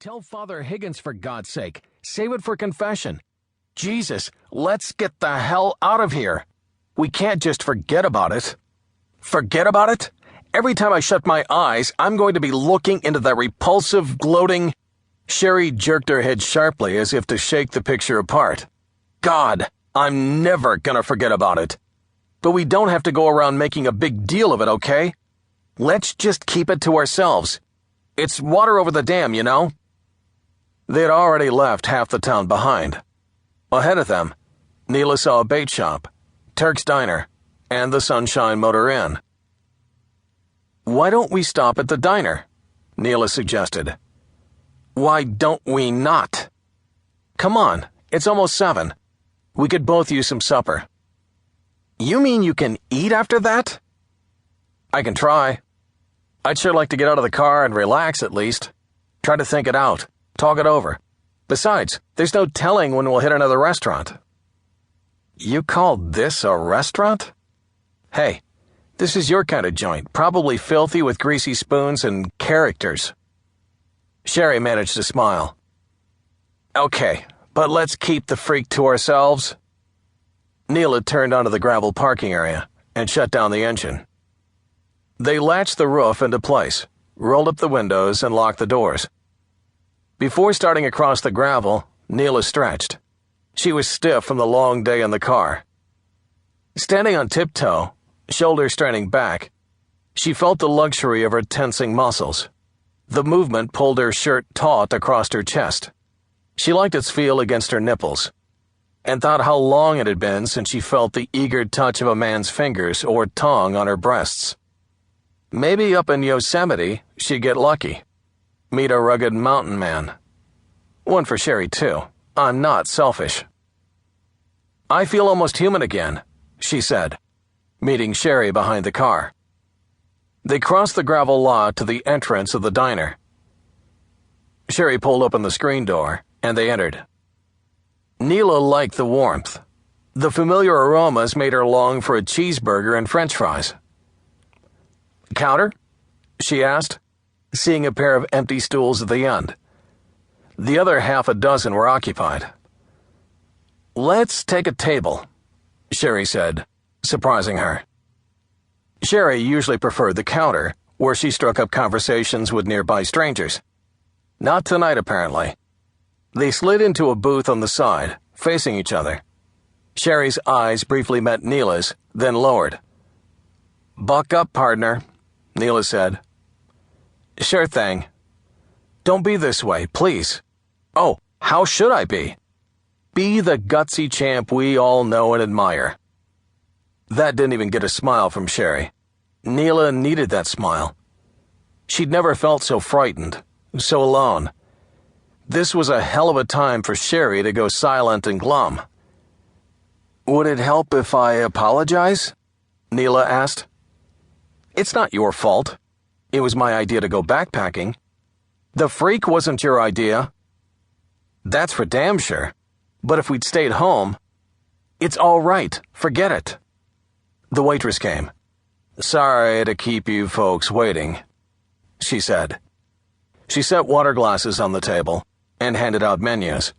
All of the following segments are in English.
Tell Father Higgins, for God's sake. Save it for confession. Jesus, let's get the hell out of here. We can't just forget about it. Forget about it? Every time I shut my eyes, I'm going to be looking into that repulsive, gloating... Sherri jerked her head sharply as if to shake the picture apart. God, I'm never gonna forget about it. But we don't have to go around making a big deal of it, okay? Let's just keep it to ourselves. It's water over the dam, you know? They had already left half the town behind. Ahead of them, Neala saw a bait shop, Turk's Diner, and the Sunshine Motor Inn. Why don't we stop at the diner? Neala suggested. Why don't we not? Come on, it's almost 7. We could both use some supper. You mean you can eat after that? I can try. I'd sure like to get out of the car and relax at least. Try to think it out, talk it over. Besides, there's no telling when we'll hit another restaurant. You call this a restaurant? Hey, this is your kind of joint, probably filthy with greasy spoons and characters. Sherri managed to smile. Okay, but let's keep the freak to ourselves. Neala turned onto the gravel parking area and shut down the engine. They latched the roof into place, rolled up the windows, and locked the doors. Before starting across the gravel, Neala stretched. She was stiff from the long day in the car. Standing on tiptoe, shoulders straining back, she felt the luxury of her tensing muscles. The movement pulled her shirt taut across her chest. She liked its feel against her nipples, and thought how long it had been since she felt the eager touch of a man's fingers or tongue on her breasts. Maybe up in Yosemite, she'd get lucky. Meet a rugged mountain man. One for Sherri, too. I'm not selfish. I feel almost human again, she said, meeting Sherri behind the car. They crossed the gravel lot to the entrance of the diner. Sherri pulled open the screen door, and they entered. Neala liked the warmth. The familiar aromas made her long for a cheeseburger and French fries. Counter? She asked, seeing a pair of empty stools at the end. The other half a dozen were occupied. Let's take a table, Sherri said, surprising her. Sherri usually preferred the counter, where she struck up conversations with nearby strangers. Not tonight, apparently. They slid into a booth on the side, facing each other. Sherri's eyes briefly met Neala's, then lowered. Buck up, partner, Neala said. Sure thing. Don't be this way, please. Oh, how should I be? Be the gutsy champ we all know and admire. That didn't even get a smile from Sherri. Neala needed that smile. She'd never felt so frightened, so alone. This was a hell of a time for Sherri to go silent and glum. Would it help if I apologize? Neala asked. It's not your fault. It was my idea to go backpacking. The freak wasn't your idea. That's for damn sure. But if we'd stayed home... It's all right. Forget it. The waitress came. Sorry to keep you folks waiting, she said. She set water glasses on the table and handed out menus.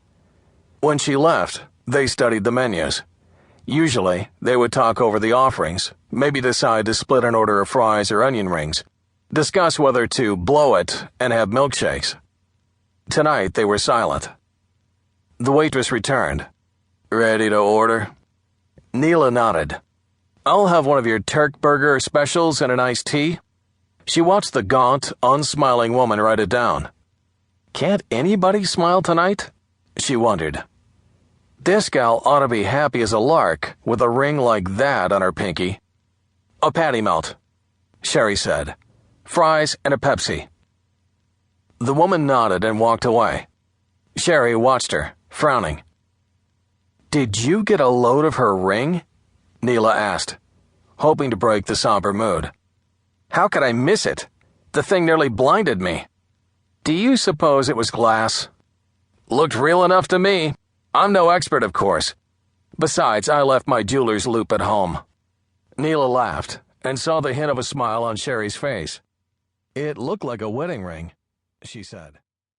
When she left, they studied the menus. Usually, they would talk over the offerings, maybe decide to split an order of fries or onion rings, discuss whether to blow it and have milkshakes. Tonight, they were silent. The waitress returned. Ready to order? Neala nodded. I'll have one of your Turk burger specials and an iced tea. She watched the gaunt, unsmiling woman write it down. Can't anybody smile tonight? She wondered. This gal ought to be happy as a lark with a ring like that on her pinky. A patty melt, Sherri said. Fries and a Pepsi. The woman nodded and walked away. Sherri watched her, frowning. Did you get a load of her ring? Neala asked, hoping to break the somber mood. How could I miss it? The thing nearly blinded me. Do you suppose it was glass? Looked real enough to me. I'm no expert, of course. Besides, I left my jeweler's loupe at home. Neala laughed and saw the hint of a smile on Sherri's face. It looked like a wedding ring, she said.